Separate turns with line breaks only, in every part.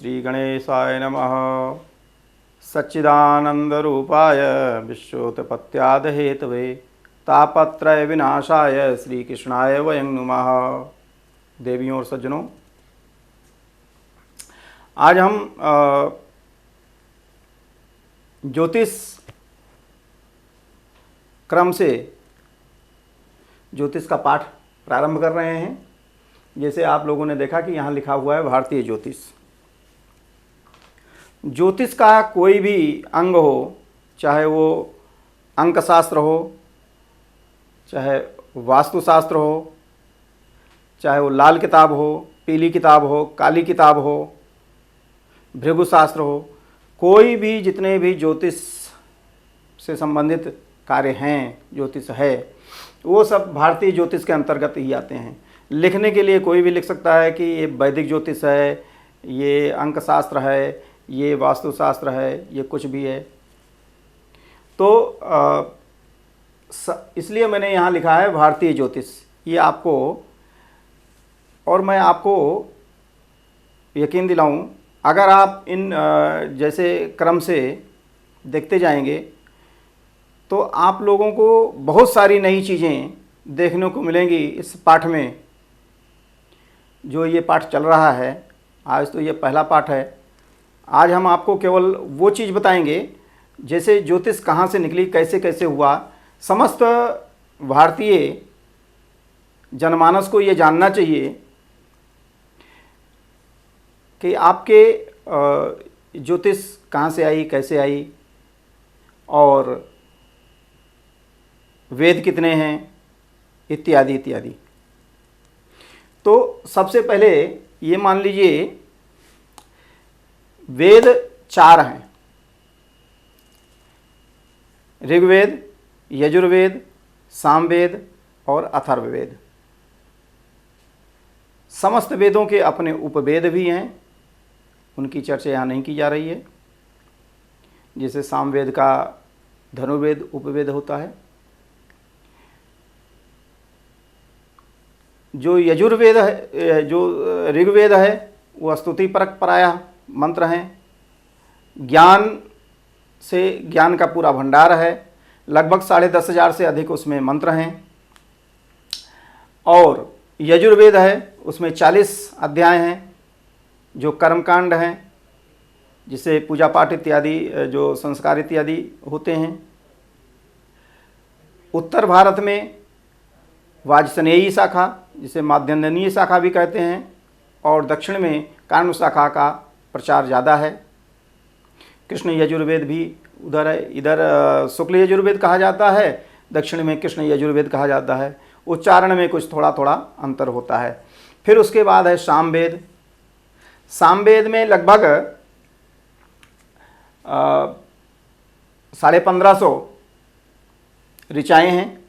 श्री गणेशाय नमः। सच्चिदानंदरूपाय विश्वोत्पत्त्यादिहेतवे तापत्रय विनाशाय श्री कृष्णाय वयं नमः। देवियों और सज्जनों, आज हम ज्योतिष क्रम से ज्योतिष का पाठ प्रारंभ कर रहे हैं। जैसे आप लोगों ने देखा कि यहाँ लिखा हुआ है भारतीय ज्योतिष। ज्योतिष का कोई भी अंग हो, चाहे वो अंकशास्त्र हो, चाहे वास्तुशास्त्र हो, चाहे वो लाल किताब हो, पीली किताब हो, काली किताब हो, भृगुशास्त्र हो, कोई भी जितने भी ज्योतिष से संबंधित कार्य हैं, ज्योतिष है, वो सब भारतीय ज्योतिष के अंतर्गत ही आते हैं। लिखने के लिए कोई भी लिख सकता है कि ये वैदिक ज्योतिष है, ये अंकशास्त्र है, ये वास्तुशास्त्र है, ये कुछ भी है। तो इसलिए मैंने यहाँ लिखा है भारतीय ज्योतिष। ये आपको, और मैं आपको यकीन दिलाऊं, अगर आप इन जैसे क्रम से देखते जाएंगे तो आप लोगों को बहुत सारी नई चीज़ें देखने को मिलेंगी इस पाठ में। जो ये पाठ चल रहा है, आज तो ये पहला पाठ है। आज हम आपको केवल वो चीज़ बताएंगे जैसे ज्योतिष कहाँ से निकली, कैसे कैसे हुआ। समस्त भारतीय जनमानस को ये जानना चाहिए कि आपके ज्योतिष कहाँ से आई, कैसे आई, और वेद कितने हैं, इत्यादि इत्यादि। तो सबसे पहले ये मान लीजिए वेद 4 हैं: ऋग्वेद, यजुर्वेद, सामवेद और अथर्ववेद। समस्त वेदों के अपने उपवेद भी हैं, उनकी चर्चा यहाँ नहीं की जा रही है। जैसे सामवेद का धनुर्वेद उपवेद होता है। जो यजुर्वेद है, जो ऋग्वेद है, वो स्तुति परक प्रायः मंत्र हैं। ज्ञान से ज्ञान का पूरा भंडार है, लगभग 10,500 से अधिक उसमें मंत्र हैं। और यजुर्वेद है, उसमें 40 अध्याय हैं जो कर्मकांड हैं, जिसे पूजा पाठ इत्यादि, जो संस्कार इत्यादि होते हैं। उत्तर भारत में वाजसनेयी शाखा, जिसे माध्यन्दिनीय शाखा भी कहते हैं, और दक्षिण में काण्व शाखा का प्रचार ज़्यादा है। कृष्ण यजुर्वेद भी उधर है। इधर शुक्ल यजुर्वेद कहा जाता है, दक्षिण में कृष्ण यजुर्वेद कहा जाता है। उच्चारण में कुछ थोड़ा थोड़ा अंतर होता है। फिर उसके बाद है सामवेद। सामवेद में लगभग 1550 ऋचाएँ हैं।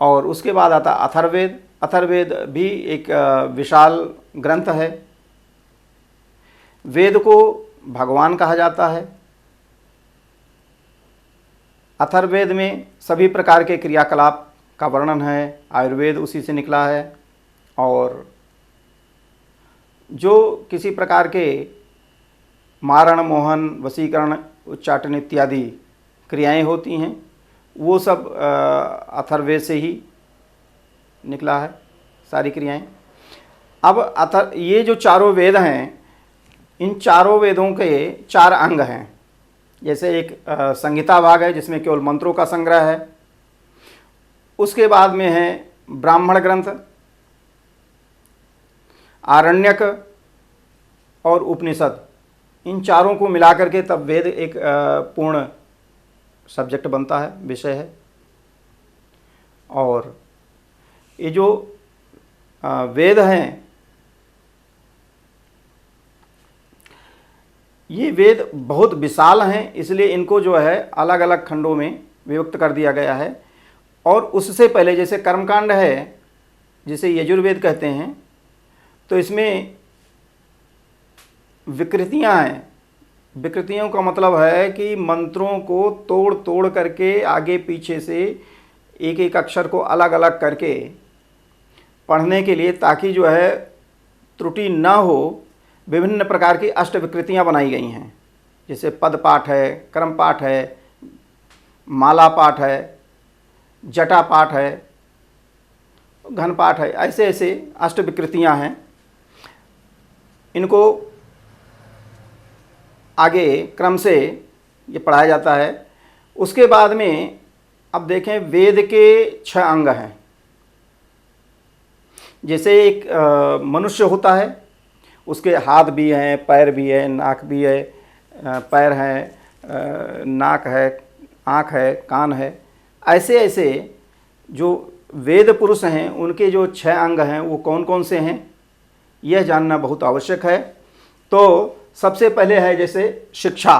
और उसके बाद आता अथर्ववेद। अथर्ववेद भी एक विशाल ग्रंथ है। वेद को भगवान कहा जाता है। अथर्ववेद में सभी प्रकार के क्रियाकलाप का वर्णन है। आयुर्वेद उसी से निकला है। और जो किसी प्रकार के मारण, मोहन, वशीकरण, उच्चाटन इत्यादि क्रियाएं होती हैं, वो सब अथर्ववेद से ही निकला है, सारी क्रियाएं। अब ये जो चारों वेद हैं, इन चारों वेदों के 4 अंग हैं। जैसे एक संहिता भाग है जिसमें केवल मंत्रों का संग्रह है। उसके बाद में है ब्राह्मण ग्रंथ, आरण्यक और उपनिषद। इन चारों को मिलाकर के तब वेद एक पूर्ण सब्जेक्ट बनता है, विषय है। और ये जो वेद हैं, ये वेद बहुत विशाल हैं, इसलिए इनको जो है अलग अलग खंडों में विभक्त कर दिया गया है। और उससे पहले जैसे कर्मकांड है, जिसे यजुर्वेद कहते हैं, तो इसमें विकृतियां हैं। विकृतियों का मतलब है कि मंत्रों को तोड़ तोड़ करके आगे पीछे से एक एक अक्षर को अलग अलग करके पढ़ने के लिए, ताकि जो है त्रुटि ना हो, विभिन्न प्रकार की अष्ट विकृतियाँ बनाई गई हैं। जैसे पद पाठ है, क्रम पाठ है, माला पाठ है, जटा पाठ है, घन पाठ है, ऐसे ऐसे अष्ट विकृतियाँ हैं। इनको आगे क्रम से ये पढ़ाया जाता है। उसके बाद में अब देखें, वेद के 6 अंग हैं। जैसे एक मनुष्य होता है, उसके हाथ भी हैं, पैर भी है, नाक भी है, पैर हैं, नाक है, आँख है, कान है। ऐसे ऐसे जो वेद पुरुष हैं, उनके जो 6 अंग हैं वो कौन कौन से हैं, यह जानना बहुत आवश्यक है। तो सबसे पहले है जैसे शिक्षा।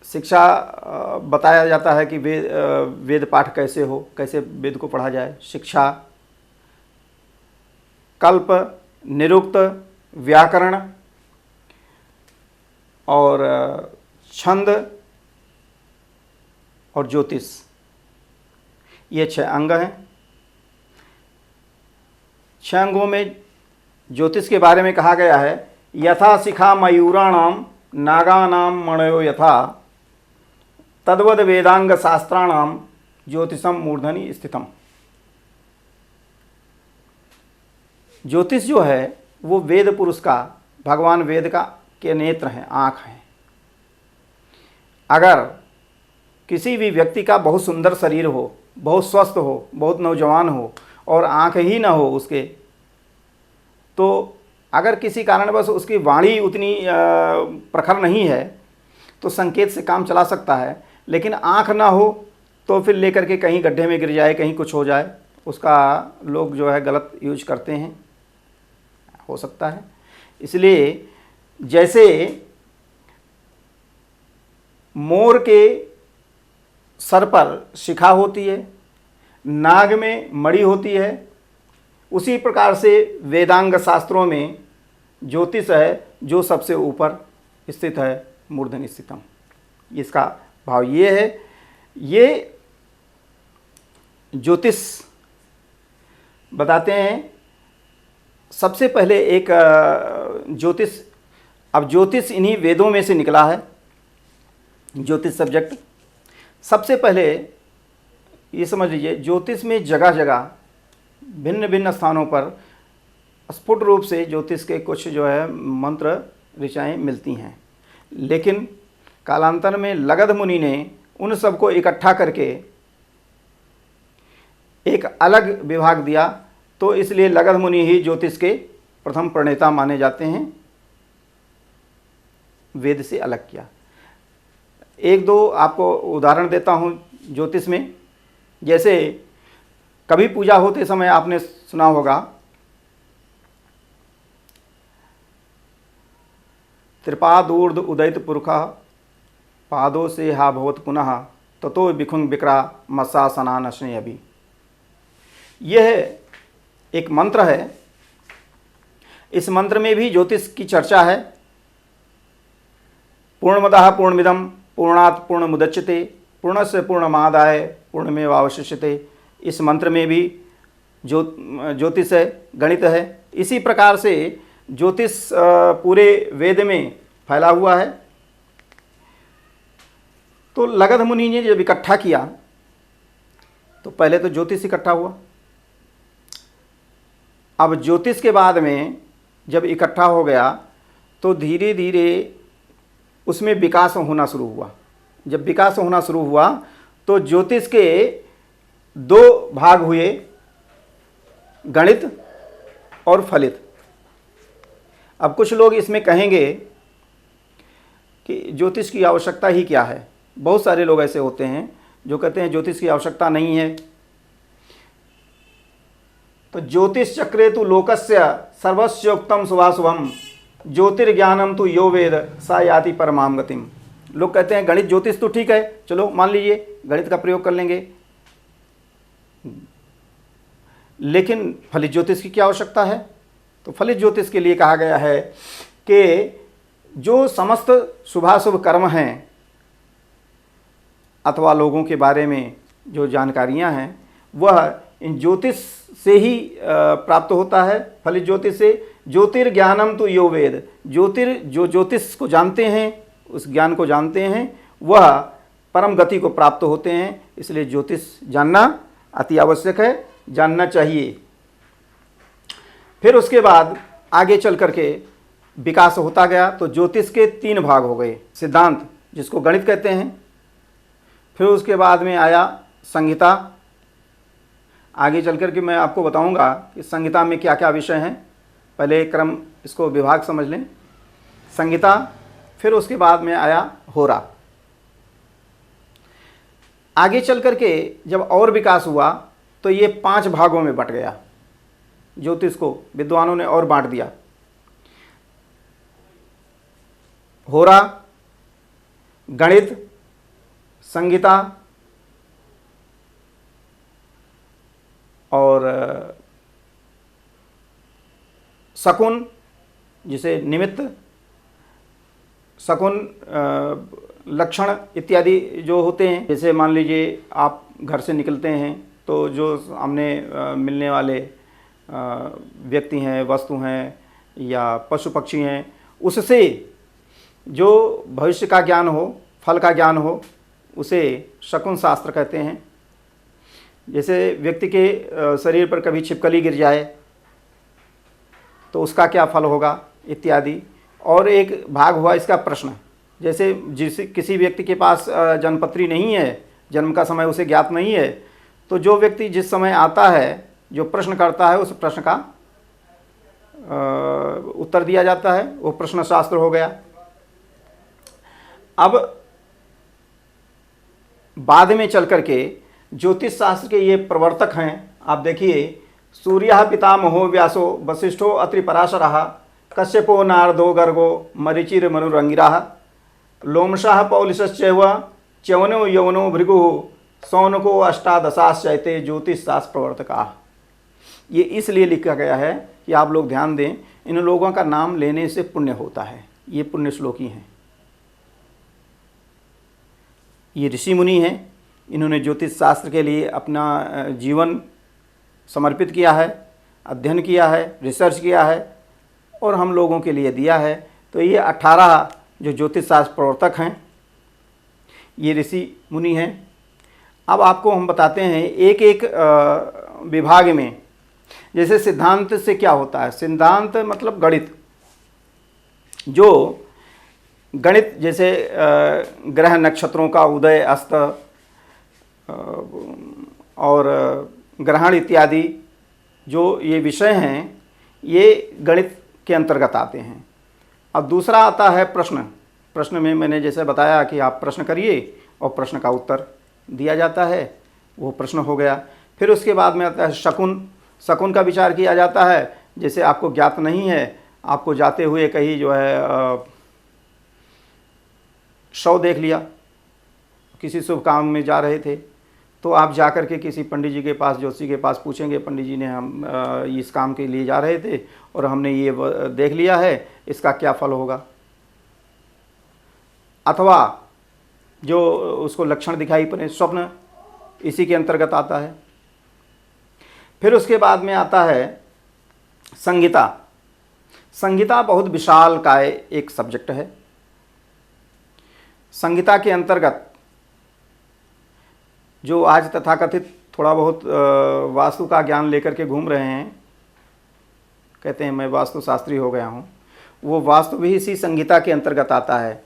शिक्षा बताया जाता है कि वेद पाठ कैसे हो, कैसे वेद को पढ़ा जाए। शिक्षा, कल्प, निरुक्त, व्याकरण और छंद और ज्योतिष, ये 6 अंग हैं। 6 अंगों में ज्योतिष के बारे में कहा गया है, यथा शिखा मयूराणाम नागानाम मणयो यथा तद्वद वेदांग शास्त्राणाम ज्योतिषम मूर्धनि स्थितम। ज्योतिष जो है वो वेद पुरुष का, भगवान वेद का के नेत्र हैं, आँख हैं। अगर किसी भी व्यक्ति का बहुत सुंदर शरीर हो, बहुत स्वस्थ हो, बहुत नौजवान हो और आँख ही ना हो उसके, तो अगर किसी कारणवश उसकी वाणी उतनी प्रखर नहीं है तो संकेत से काम चला सकता है। लेकिन आँख ना हो तो फिर लेकर के कहीं गड्ढे में गिर जाए, कहीं कुछ हो जाए, उसका लोग जो है गलत यूज करते हैं, हो सकता है। इसलिए जैसे मोर के सर पर शिखा होती है, नाग में मणि होती है, उसी प्रकार से वेदांग शास्त्रों में ज्योतिष है जो सबसे ऊपर स्थित है, मूर्धनि स्थितम। इसका भाव ये है। ये ज्योतिष बताते हैं। सबसे पहले एक ज्योतिष, अब ज्योतिष इन्हीं वेदों में से निकला है, ज्योतिष सब्जेक्ट। सबसे पहले ये समझ लीजिए, ज्योतिष में जगह जगह भिन्न भिन्न स्थानों पर स्फुट रूप से ज्योतिष के कुछ जो है मंत्र ऋचाएँ मिलती हैं। लेकिन कालांतर में लगध मुनि ने उन सबको इकट्ठा करके एक अलग विभाग दिया, तो इसलिए लगध मुनि ही ज्योतिष के प्रथम प्रणेता माने जाते हैं, वेद से अलग किया। एक दो आपको उदाहरण देता हूँ ज्योतिष में। जैसे कभी पूजा होते समय आपने सुना होगा, त्रिपादूर्ध उदयित पुरखा पादों से हा भवत पुनः ततो विखुंग विक्रा मत्सासना नशने अभी। यह एक मंत्र है। इस मंत्र में भी ज्योतिष की चर्चा है। पूर्णमदः पूर्णमिदं पूर्णात् पूर्णमुदच्यते पूर्णस्य पूर्णमादाय पूर्णमेवावशिष्यते। इस मंत्र में भी ज्योतिष है, गणित है। इसी प्रकार से ज्योतिष पूरे वेद में फैला हुआ है। तो लगध मुनि ने जब इकट्ठा किया तो पहले तो ज्योतिष इकट्ठा हुआ। अब ज्योतिष के बाद में जब इकट्ठा हो गया तो धीरे धीरे उसमें विकास होना शुरू हुआ। जब विकास होना शुरू हुआ तो ज्योतिष के 2 भाग हुए, गणित और फलित। अब कुछ लोग इसमें कहेंगे कि ज्योतिष की आवश्यकता ही क्या है। बहुत सारे लोग ऐसे होते हैं जो कहते हैं ज्योतिष की आवश्यकता नहीं है। तो ज्योतिष चक्रे तु लोकस्य सर्वस्योक्तम शुभाशुभम ज्योतिर्ज्ञानम तु यो वेद सा याति परमाम गतिम। लोग कहते हैं गणित ज्योतिष तो ठीक है, चलो मान लीजिए गणित का प्रयोग कर लेंगे, लेकिन फलित ज्योतिष की क्या आवश्यकता है। तो फलित ज्योतिष के लिए कहा गया है कि जो समस्त शुभाशुभ कर्म हैं अथवा लोगों के बारे में जो जानकारियां हैं वह इन ज्योतिष से ही प्राप्त होता है। फलित ज्योतिष से ज्योतिर्ज्ञानम तो यो वेद, जो ज्योतिष को जानते हैं, उस ज्ञान को जानते हैं, वह परम गति को प्राप्त होते हैं। इसलिए ज्योतिष जानना अति आवश्यक है, जानना चाहिए। फिर उसके बाद आगे चल करके विकास होता गया। तो ज्योतिष के 3 भाग हो गए, सिद्धांत जिसको गणित कहते हैं, फिर उसके बाद में आया संहिता। आगे चल करके मैं आपको बताऊंगा कि संहिता में क्या क्या विषय हैं। पहले क्रम इसको विभाग समझ लें, संहिता, फिर उसके बाद में आया होरा। आगे चल करके जब और विकास हुआ तो ये 5 भागों में बट गया। ज्योतिष को विद्वानों ने और बांट दिया। होरा, गणित, संहिता और शकुन, जिसे निमित्त, शकुन, लक्षण इत्यादि जो होते हैं। जैसे मान लीजिए आप घर से निकलते हैं तो जो सामने मिलने वाले व्यक्ति हैं, वस्तु हैं या पशु पक्षी हैं, उससे जो भविष्य का ज्ञान हो, फल का ज्ञान हो, उसे शकुन शास्त्र कहते हैं। जैसे व्यक्ति के शरीर पर कभी छिपकली गिर जाए तो उसका क्या फल होगा इत्यादि। और एक भाग हुआ इसका प्रश्न। जैसे किसी व्यक्ति के पास जन्मपत्री नहीं है, जन्म का समय उसे ज्ञात नहीं है, तो जो व्यक्ति जिस समय आता है, जो प्रश्न करता है, उस प्रश्न का उत्तर दिया जाता है, वो प्रश्न शास्त्र हो गया। अब बाद में चल करके ज्योतिष शास्त्र के ये प्रवर्तक हैं। आप देखिए, सूर्य पितामहो व्यासो वशिष्ठो अत्रि पराशरः कश्यपो नारदो गर्गो मरीचिर मनुरंगिराः लोमशः पौलिशश्चैव च्यवनो यवनो भृगुः सौनको अष्टादशाश्चैते ज्योतिष शास्त्र प्रवर्तकाः। ये इसलिए लिखा गया है कि आप लोग ध्यान दें, इन लोगों का नाम लेने से पुण्य होता है। ये पुण्य श्लोकी हैं, ये ऋषि मुनि हैं। इन्होंने ज्योतिष शास्त्र के लिए अपना जीवन समर्पित किया है, अध्ययन किया है, रिसर्च किया है और हम लोगों के लिए दिया है। तो ये 18 जो ज्योतिष शास्त्र प्रवर्तक हैं, ये ऋषि मुनि हैं। अब आपको हम बताते हैं एक एक विभाग में। जैसे सिद्धांत से क्या होता है? सिद्धांत मतलब गणित। जो गणित जैसे ग्रह नक्षत्रों का उदय अस्त और ग्रहण इत्यादि जो ये विषय हैं, ये गणित के अंतर्गत आते हैं। अब दूसरा आता है प्रश्न। प्रश्न में मैंने जैसे बताया कि आप प्रश्न करिए और प्रश्न का उत्तर दिया जाता है, वो प्रश्न हो गया। फिर उसके बाद में आता है शकुन। शकुन का विचार किया जाता है। जैसे आपको ज्ञात नहीं है, आपको जाते हुए कहीं जो है शव देख लिया, किसी शुभ काम में जा रहे थे, तो आप जाकर के किसी पंडित जी के पास, ज्योतिषी के पास पूछेंगे, पंडित जी ने हम इस काम के लिए जा रहे थे और हमने ये देख लिया है, इसका क्या फल होगा। अथवा जो उसको लक्षण दिखाई पड़े, स्वप्न, इसी के अंतर्गत आता है। फिर उसके बाद में आता है संहिता। संहिता बहुत विशाल काय एक सब्जेक्ट है। संहिता के अंतर्गत जो आज तथाकथित थोड़ा बहुत वास्तु का ज्ञान लेकर के घूम रहे हैं, कहते हैं मैं वास्तु शास्त्री हो गया हूँ, वो वास्तु भी इसी संहिता के अंतर्गत आता है।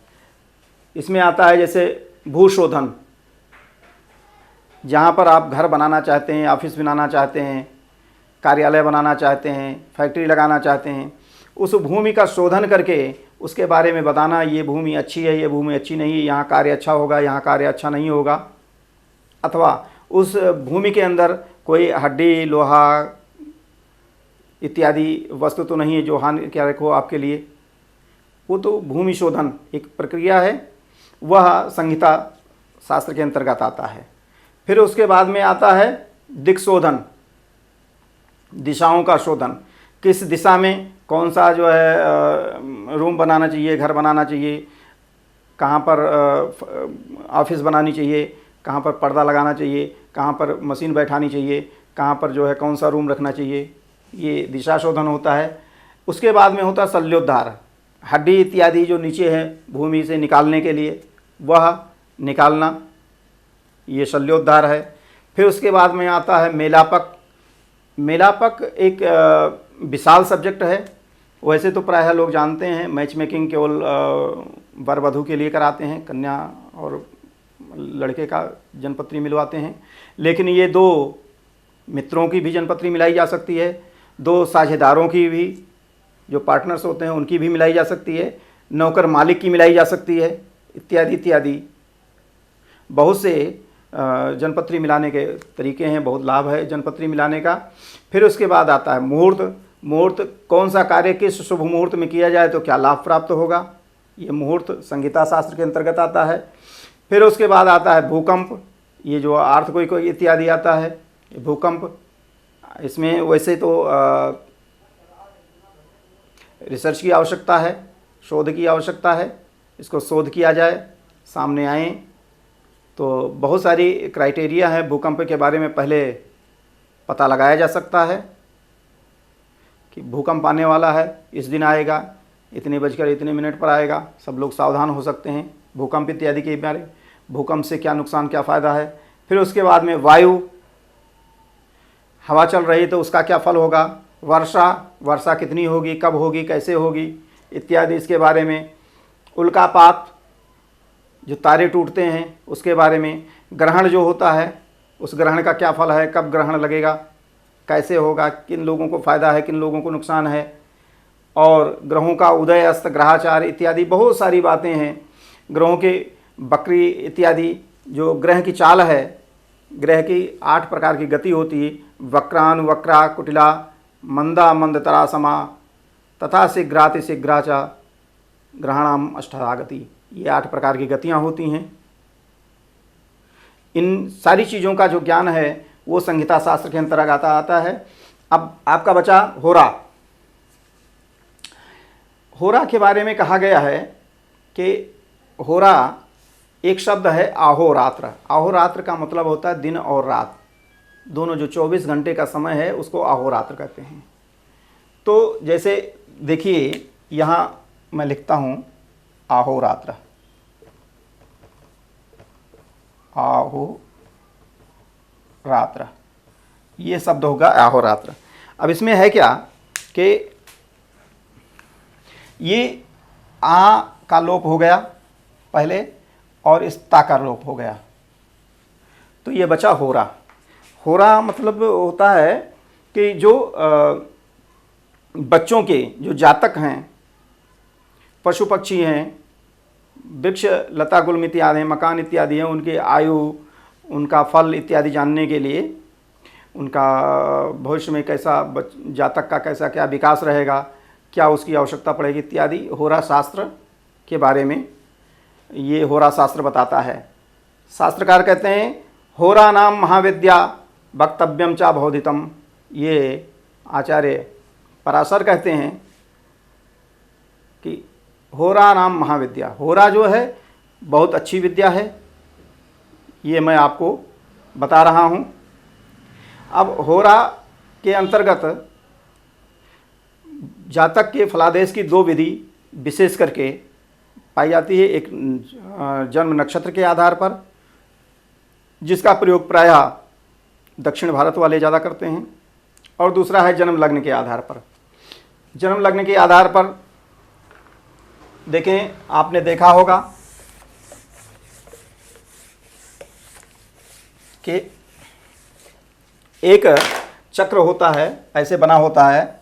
इसमें आता है जैसे भूशोधन, जहाँ पर आप घर बनाना चाहते हैं, ऑफिस बनाना चाहते हैं, कार्यालय बनाना चाहते हैं, फैक्ट्री लगाना चाहते हैं, उस भूमि का शोधन करके उसके बारे में बताना, ये भूमि अच्छी है, ये भूमि अच्छी नहीं है, यहाँ कार्य अच्छा होगा, यहाँ कार्य अच्छा नहीं होगा। अथवा उस भूमि के अंदर कोई हड्डी, लोहा इत्यादि वस्तु तो नहीं है जो हानिकारक हो आपके लिए, वो तो भूमि शोधन एक प्रक्रिया है, वह संहिता शास्त्र के अंतर्गत आता है। फिर उसके बाद में आता है दिक् शोधन, दिशाओं का शोधन। किस दिशा में कौन सा जो है रूम बनाना चाहिए, घर बनाना चाहिए, कहाँ पर ऑफिस बनानी चाहिए, कहाँ पर पर्दा लगाना चाहिए, कहाँ पर मशीन बैठानी चाहिए, कहाँ पर जो है कौन सा रूम रखना चाहिए, ये दिशा शोधन होता है। उसके बाद में होता है शल्योद्धार, हड्डी इत्यादि जो नीचे है भूमि से निकालने के लिए वह निकालना, ये शल्योद्धार है। फिर उसके बाद में आता है मेलापक। मेलापक एक विशाल सब्जेक्ट है। वैसे तो प्रायः लोग जानते हैं मैच मेकिंग केवल वर वधू के लिए कराते हैं, कन्या और लड़के का जन्मपत्री मिलवाते हैं, लेकिन ये दो मित्रों की भी जन्मपत्री मिलाई जा सकती है, दो साझेदारों की भी, जो पार्टनर्स होते हैं उनकी भी मिलाई जा सकती है, नौकर मालिक की मिलाई जा सकती है, इत्यादि इत्यादि बहुत से जन्मपत्री मिलाने के तरीके हैं, बहुत लाभ है जन्मपत्री मिलाने का। फिर उसके बाद आता है मुहूर्त। मुहूर्त, कौन सा कार्य किस शुभ मुहूर्त में किया जाए तो क्या लाभ प्राप्त होगा, ये मुहूर्त संगीता शास्त्र के अंतर्गत आता है। फिर उसके बाद आता है भूकंप, ये जो अर्थक्वेक कोई इत्यादि आता है, भूकंप। इसमें वैसे तो रिसर्च की आवश्यकता है, शोध की आवश्यकता है, इसको शोध किया जाए, सामने आए तो बहुत सारी क्राइटेरिया है भूकंप के बारे में पहले पता लगाया जा सकता है कि भूकंप आने वाला है, इस दिन आएगा, इतने बजकर इतने मिनट पर आएगा, सब लोग सावधान हो सकते हैं भूकंप इत्यादि के बारे में, भूकंप से क्या नुकसान क्या फ़ायदा है। फिर उसके बाद में वायु, हवा चल रही तो उसका क्या फल होगा, वर्षा, वर्षा कितनी होगी, कब होगी, कैसे होगी इत्यादि इसके बारे में। उल्कापात, जो तारे टूटते हैं उसके बारे में। ग्रहण जो होता है उस ग्रहण का क्या फल है, कब ग्रहण लगेगा, कैसे होगा, किन लोगों को फ़ायदा है, किन लोगों को नुकसान है। और ग्रहों का उदय अस्त, ग्रहाचार इत्यादि बहुत सारी बातें हैं। ग्रहों के बकरी इत्यादि, जो ग्रह की चाल है, ग्रह की 8 प्रकार की गति होती है, वक्रानुवक्रा कुटिला मंदा मंदतरा समा तथा शीघ्राति शीघ्राचा ग्रहणाम अष्टधा गति, ये 8 प्रकार की गतियाँ होती हैं। इन सारी चीज़ों का जो ज्ञान है वो संहिता शास्त्र के अंतर्गत आता है। अब आपका बचा होरा। होरा के बारे में कहा गया है कि होरा एक शब्द है अहोरात्र। अहोरात्र का मतलब होता है दिन और रात, दोनों जो 24 घंटे का समय है उसको अहोरात्र कहते हैं। तो जैसे देखिए यहाँ मैं लिखता हूँ अहोरात्र, अहोरात्र, ये शब्द होगा अहोरात्र। अब इसमें है क्या कि ये आ का लोप हो गया पहले और इस ता का लोप हो गया, तो ये बचा होरा। होरा मतलब होता है कि जो बच्चों के जो जातक हैं, पशु पक्षी हैं, वृक्ष लता गुल्म इत्यादि हैं, मकान इत्यादि हैं, उनके आयु, उनका फल इत्यादि जानने के लिए, उनका भविष्य में कैसा जातक का कैसा क्या विकास रहेगा, क्या उसकी आवश्यकता पड़ेगी इत्यादि होरा शास्त्र के बारे में ये होरा शास्त्र बताता है। शास्त्रकार कहते हैं होरा नाम महाविद्या वक्तव्यम चा बोधितम। ये आचार्य पराशर कहते हैं कि होरा नाम महाविद्या, होरा जो है बहुत अच्छी विद्या है, ये मैं आपको बता रहा हूँ। अब होरा के अंतर्गत जातक के फलादेश की 2 विधि विशेष करके पाई जाती है। एक जन्म नक्षत्र के आधार पर, जिसका प्रयोग प्रायः दक्षिण भारत वाले ज़्यादा करते हैं, और दूसरा है जन्म लग्न के आधार पर। जन्म लग्न के आधार पर देखें, आपने देखा होगा कि एक चक्र होता है, ऐसे बना होता है,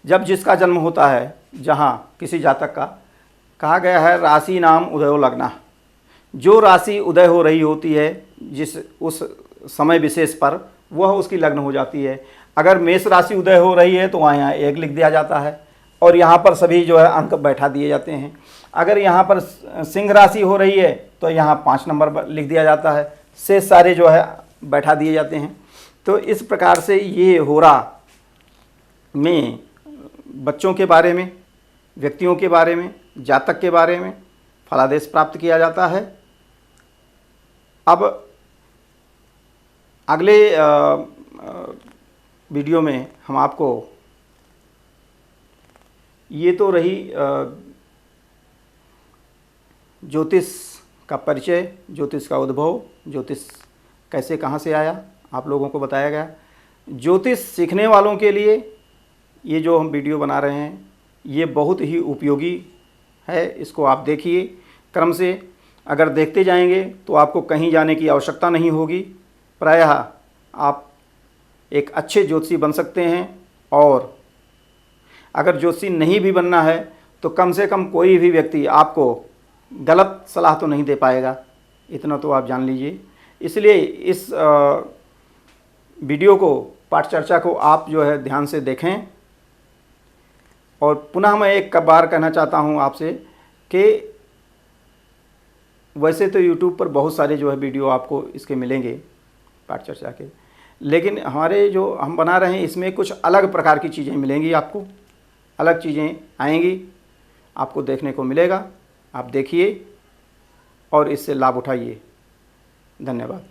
जब जिसका जन्म होता है, जहाँ किसी जातक का, कहा गया है राशि नाम उदयो लग्ना। जो राशि उदय हो रही होती है जिस उस समय विशेष पर, वह उसकी लग्न हो जाती है। अगर मेष राशि उदय हो रही है तो वहाँ यहाँ 1 लिख दिया जाता है और यहाँ पर सभी जो है अंक बैठा दिए जाते हैं। अगर यहाँ पर सिंह राशि हो रही है तो यहाँ 5 नंबर लिख दिया जाता है, शेष सारे जो है बैठा दिए जाते हैं। तो इस प्रकार से ये होरा में बच्चों के बारे में, व्यक्तियों के बारे में, जातक के बारे में फलादेश प्राप्त किया जाता है। अब अगले वीडियो में हम आपको, ये तो रही ज्योतिष का परिचय, ज्योतिष का उद्भव, ज्योतिष कैसे कहाँ से आया, आप लोगों को बताया गया। ज्योतिष सीखने वालों के लिए ये जो हम वीडियो बना रहे हैं ये बहुत ही उपयोगी है। इसको आप देखिए क्रम से, अगर देखते जाएंगे तो आपको कहीं जाने की आवश्यकता नहीं होगी। प्रायः आप एक अच्छे ज्योतिषी बन सकते हैं, और अगर ज्योतिषी नहीं भी बनना है तो कम से कम कोई भी व्यक्ति आपको गलत सलाह तो नहीं दे पाएगा, इतना तो आप जान लीजिए। इसलिए इस वीडियो को, पाठ चर्चा को आप जो है ध्यान से देखें। और पुनः मैं एक बार कहना चाहता हूं आपसे कि वैसे तो YouTube पर बहुत सारे जो है वीडियो आपको इसके मिलेंगे पाठ चर्चा के, लेकिन हमारे जो हम बना रहे हैं इसमें कुछ अलग प्रकार की चीज़ें मिलेंगी, आपको अलग चीज़ें आएंगी, आपको देखने को मिलेगा। आप देखिए और इससे लाभ उठाइए। धन्यवाद।